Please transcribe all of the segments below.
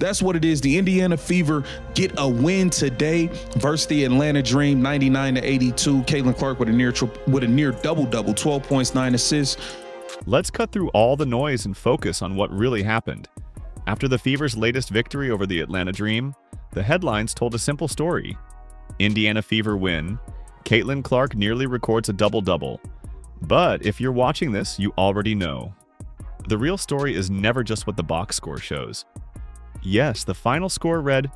that's what it is. The Indiana Fever get a win today versus the Atlanta Dream, 99-82. Caitlin Clark with a near double-double, 12 points, 9 assists. Let's cut through all the noise and focus on what really happened. After the Fever's latest victory over the Atlanta Dream, the headlines told a simple story. Indiana Fever win. Caitlin Clark nearly records a double-double. But if you're watching this, you already know. The real story is never just what the box score shows. Yes, the final score read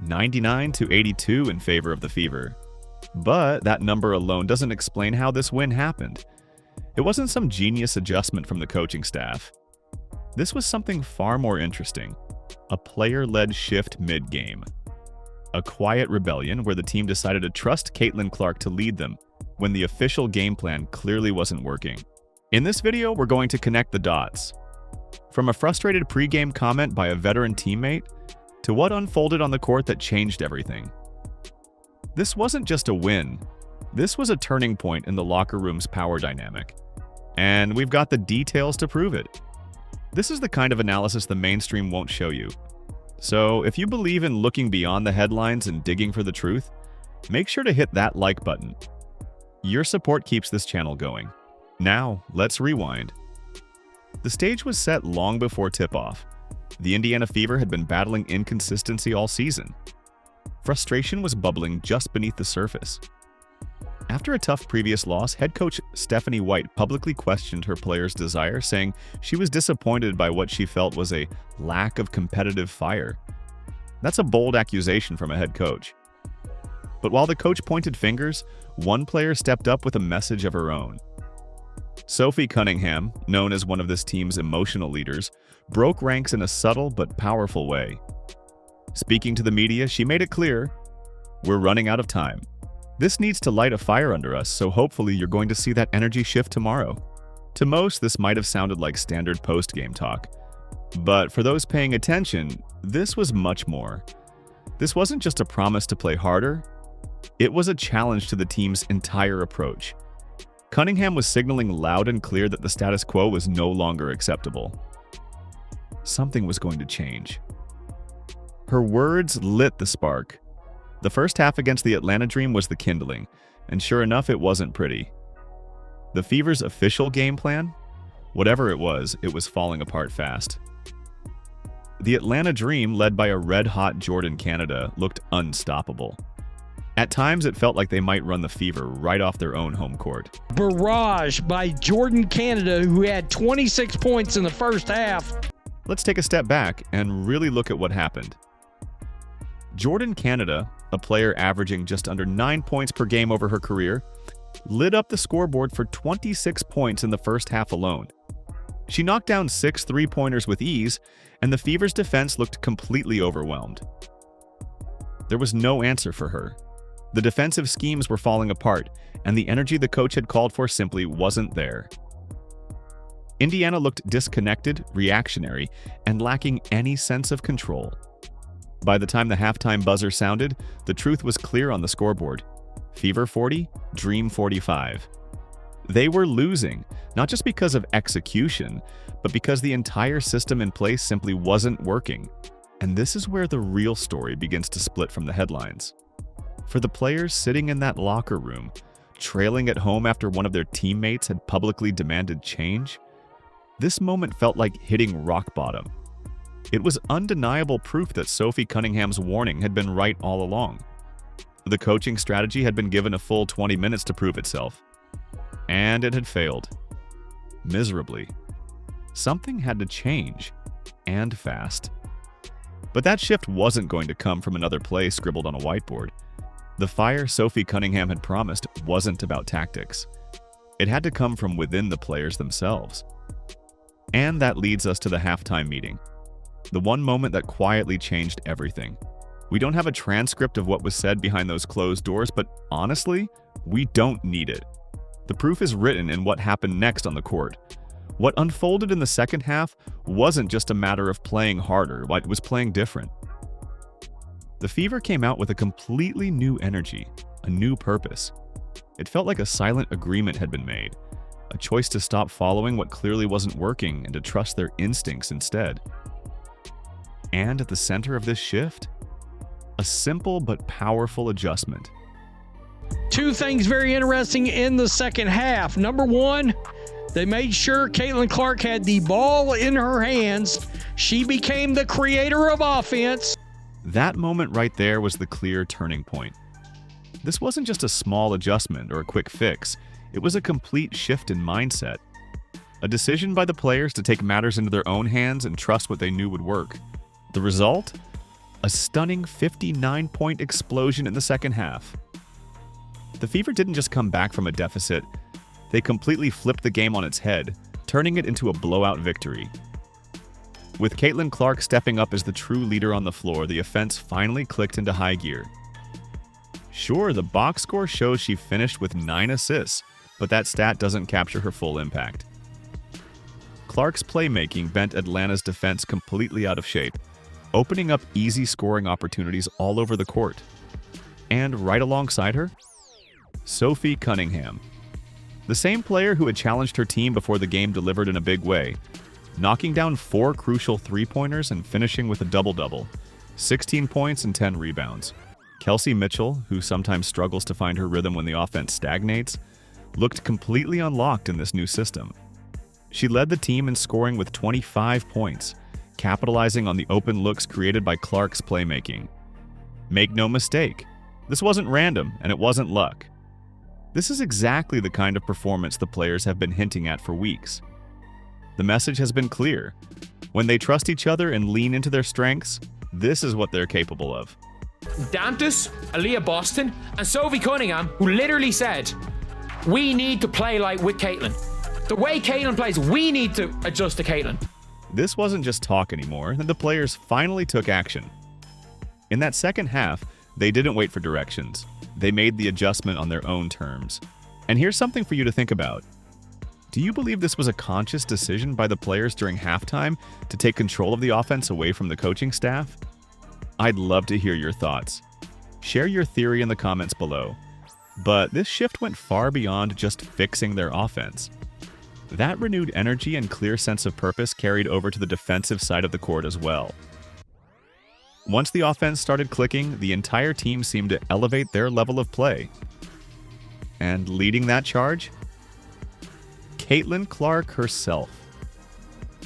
99-82 in favor of the Fever. But that number alone doesn't explain how this win happened. It wasn't some genius adjustment from the coaching staff. This was something far more interesting. A player-led shift mid-game. A quiet rebellion where the team decided to trust Caitlin Clark to lead them when the official game plan clearly wasn't working. In this video, we're going to connect the dots. From a frustrated pre-game comment by a veteran teammate to what unfolded on the court that changed everything. This wasn't just a win. This was a turning point in the locker room's power dynamic. And we've got the details to prove it. This is the kind of analysis the mainstream won't show you. So if you believe in looking beyond the headlines and digging for the truth, make sure to hit that like button. Your support keeps this channel going. Now, let's rewind. The stage was set long before tip-off. The Indiana Fever had been battling inconsistency all season. Frustration was bubbling just beneath the surface. After a tough previous loss, head coach Stephanie White publicly questioned her players' desire, saying she was disappointed by what she felt was a lack of competitive fire. That's a bold accusation from a head coach. But while the coach pointed fingers, one player stepped up with a message of her own. Sophie Cunningham, known as one of this team's emotional leaders, broke ranks in a subtle but powerful way. Speaking to the media, she made it clear, "We're running out of time. This needs to light a fire under us, so hopefully you're going to see that energy shift tomorrow." To most, this might have sounded like standard post-game talk. But for those paying attention, this was much more. This wasn't just a promise to play harder. It was a challenge to the team's entire approach. Cunningham was signaling loud and clear that the status quo was no longer acceptable. Something was going to change. Her words lit the spark. The first half against the Atlanta Dream was the kindling, and sure enough, it wasn't pretty. The Fever's official game plan? Whatever it was falling apart fast. The Atlanta Dream, led by a red-hot Jordan Canada, looked unstoppable. At times, it felt like they might run the Fever right off their own home court. Barrage by Jordan Canada, who had 26 points in the first half. Let's take a step back and really look at what happened. Jordan Canada, a player averaging just under 9 points per game over her career, lit up the scoreboard for 26 points in the first half alone. She knocked down 6 three-pointers with ease, and the Fever's defense looked completely overwhelmed. There was no answer for her. The defensive schemes were falling apart, and the energy the coach had called for simply wasn't there. Indiana looked disconnected, reactionary, and lacking any sense of control. By the time the halftime buzzer sounded, the truth was clear on the scoreboard. Fever 40, Dream 45. They were losing, not just because of execution, but because the entire system in place simply wasn't working. And this is where the real story begins to split from the headlines. For the players sitting in that locker room, trailing at home after one of their teammates had publicly demanded change, this moment felt like hitting rock bottom. It was undeniable proof that Sophie Cunningham's warning had been right all along. The coaching strategy had been given a full 20 minutes to prove itself. And it had failed. Miserably. Something had to change. And fast. But that shift wasn't going to come from another play scribbled on a whiteboard. The fire Sophie Cunningham had promised wasn't about tactics. It had to come from within the players themselves. And that leads us to the halftime meeting. The one moment that quietly changed everything. We don't have a transcript of what was said behind those closed doors, but honestly, we don't need it. The proof is written in what happened next on the court. What unfolded in the second half wasn't just a matter of playing harder, it was playing different. The Fever came out with a completely new energy, a new purpose. It felt like a silent agreement had been made, a choice to stop following what clearly wasn't working and to trust their instincts instead. And at the center of this shift, a simple but powerful adjustment. Two things very interesting in the second half. Number one, they made sure Caitlin Clark had the ball in her hands. She became the creator of offense. That moment right there was the clear turning point. This wasn't just a small adjustment or a quick fix. It was a complete shift in mindset. A decision by the players to take matters into their own hands and trust what they knew would work. The result? A stunning 59-point explosion in the second half. The Fever didn't just come back from a deficit, they completely flipped the game on its head, turning it into a blowout victory. With Caitlin Clark stepping up as the true leader on the floor, the offense finally clicked into high gear. Sure, the box score shows she finished with 9 assists, but that stat doesn't capture her full impact. Clark's playmaking bent Atlanta's defense completely out of shape, opening up easy scoring opportunities all over the court. And right alongside her, Sophie Cunningham. The same player who had challenged her team before the game delivered in a big way, knocking down 4 crucial three-pointers and finishing with a double-double, 16 points and 10 rebounds. Kelsey Mitchell, who sometimes struggles to find her rhythm when the offense stagnates, looked completely unlocked in this new system. She led the team in scoring with 25 points, capitalizing on the open looks created by Clark's playmaking. Make no mistake, this wasn't random and it wasn't luck. This is exactly the kind of performance the players have been hinting at for weeks. The message has been clear. When they trust each other and lean into their strengths, this is what they're capable of. Dantas, Aaliyah Boston, and Sophie Cunningham, who literally said, we need to play like with Caitlin. The way Caitlin plays, we need to adjust to Caitlin. This wasn't just talk anymore, and the players finally took action. In that second half, they didn't wait for directions. They made the adjustment on their own terms. And here's something for you to think about. Do you believe this was a conscious decision by the players during halftime to take control of the offense away from the coaching staff? I'd love to hear your thoughts. Share your theory in the comments below. But this shift went far beyond just fixing their offense. That renewed energy and clear sense of purpose carried over to the defensive side of the court as well. Once the offense started clicking, the entire team seemed to elevate their level of play. And leading that charge? Caitlin Clark herself.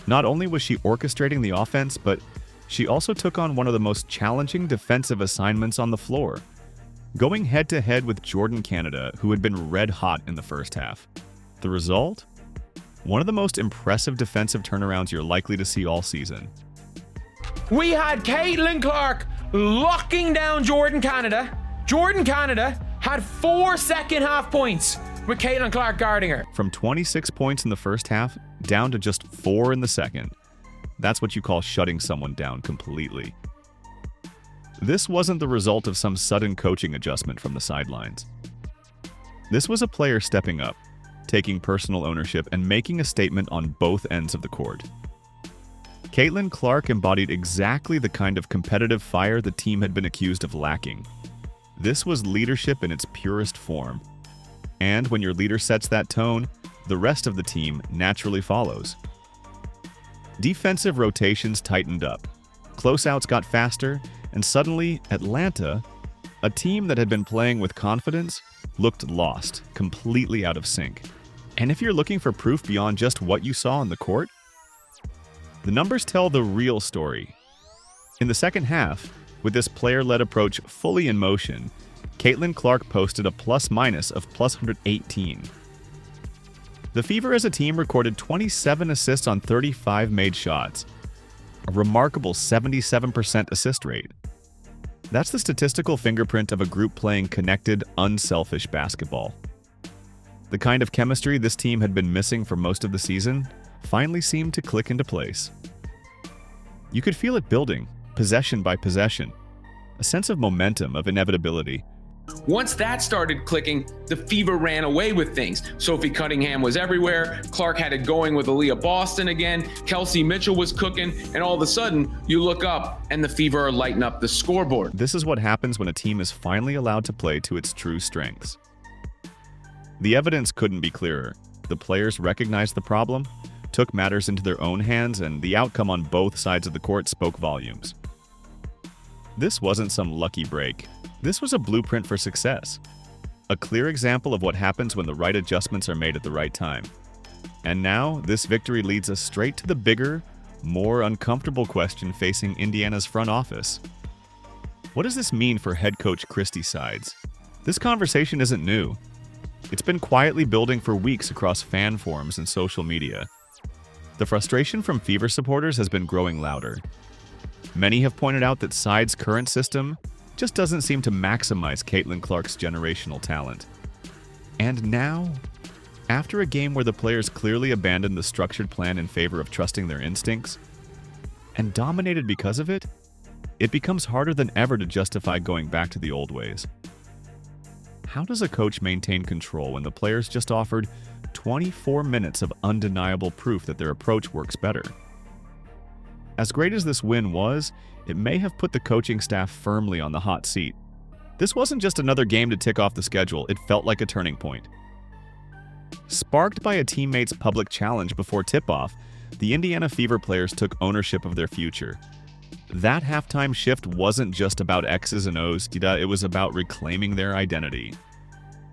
Not only was she orchestrating the offense, but she also took on one of the most challenging defensive assignments on the floor, going head-to-head with Jordan Canada, who had been red-hot in the first half. The result? One of the most impressive defensive turnarounds you're likely to see all season. We had Caitlin Clark locking down Jordan Canada. Jordan Canada had 4 second-half points with Caitlin Clark guarding her. From 26 points in the first half, down to just 4 in the second. That's what you call shutting someone down completely. This wasn't the result of some sudden coaching adjustment from the sidelines. This was a player stepping up, taking personal ownership and making a statement on both ends of the court. Caitlin Clark embodied exactly the kind of competitive fire the team had been accused of lacking. This was leadership in its purest form. And when your leader sets that tone, the rest of the team naturally follows. Defensive rotations tightened up, closeouts got faster, and suddenly Atlanta, a team that had been playing with confidence, looked lost, completely out of sync. And if you're looking for proof beyond just what you saw on the court, the numbers tell the real story. In the second half, with this player-led approach fully in motion, Caitlin Clark posted a plus-minus of plus 118. The Fever as a team recorded 27 assists on 35 made shots, a remarkable 77% assist rate. That's the statistical fingerprint of a group playing connected, unselfish basketball. The kind of chemistry this team had been missing for most of the season finally seemed to click into place. You could feel it building, possession by possession, a sense of momentum, of inevitability. Once that started clicking, the Fever ran away with things. Sophie Cunningham was everywhere. Clark had it going with Aaliyah Boston again. Kelsey Mitchell was cooking. And all of a sudden, you look up and the Fever are lighting up the scoreboard. This is what happens when a team is finally allowed to play to its true strengths. The evidence couldn't be clearer. The players recognized the problem, took matters into their own hands, and the outcome on both sides of the court spoke volumes. This wasn't some lucky break. This was a blueprint for success. A clear example of what happens when the right adjustments are made at the right time. And now, this victory leads us straight to the bigger, more uncomfortable question facing Indiana's front office. What does this mean for head coach Christie Sides? This conversation isn't new. It's been quietly building for weeks across fan forums and social media. The frustration from Fever supporters has been growing louder. Many have pointed out that Sides' current system just doesn't seem to maximize Caitlin Clark's generational talent. And now, after a game where the players clearly abandoned the structured plan in favor of trusting their instincts, and dominated because of it, it becomes harder than ever to justify going back to the old ways. How does a coach maintain control when the players just offered 24 minutes of undeniable proof that their approach works better? As great as this win was, it may have put the coaching staff firmly on the hot seat. This wasn't just another game to tick off the schedule, it felt like a turning point. Sparked by a teammate's public challenge before tip-off, the Indiana Fever players took ownership of their future. That halftime shift wasn't just about X's and O's, it was about reclaiming their identity.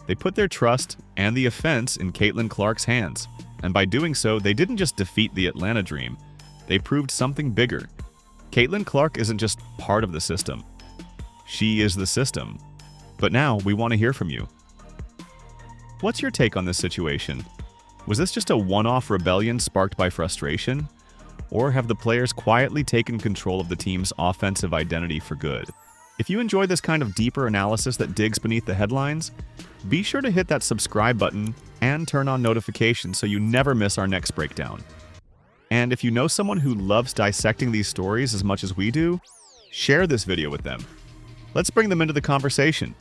They put their trust and the offense in Caitlin Clark's hands, and by doing so, they didn't just defeat the Atlanta Dream, they proved something bigger. Caitlin Clark isn't just part of the system. She is the system. But now, we want to hear from you. What's your take on this situation? Was this just a one-off rebellion sparked by frustration? Or have the players quietly taken control of the team's offensive identity for good? If you enjoy this kind of deeper analysis that digs beneath the headlines, be sure to hit that subscribe button and turn on notifications so you never miss our next breakdown. And if you know someone who loves dissecting these stories as much as we do, share this video with them. Let's bring them into the conversation.